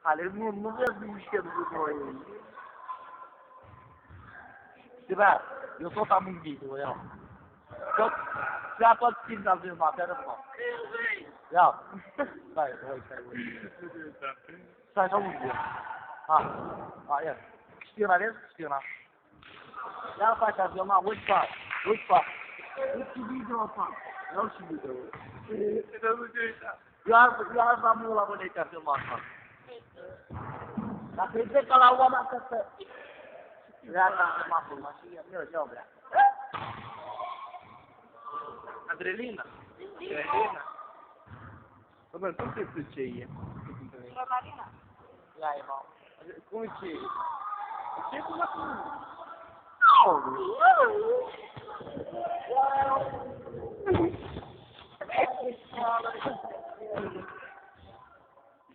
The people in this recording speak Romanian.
Ale nu vreau să mișcăm cu noi. Știi, bă, eu tot am un video, iau. Tot timp am filmat, te arăt. Ia. Stai, Stai, să auzi. Ia. Cristiana, vezi, Cristiana? Ia faci a filma, uite fac. Uite ce video fac. Iau și video. Eu asta am mult la băneți a filmat fac. Dacă îi zic că la om acasă, vrea să filma filma și eu vrea. Adrenalina. Vabbè, tu che succede? Romarina. Dai, ma. Come c'è? C'è come tu? Oh,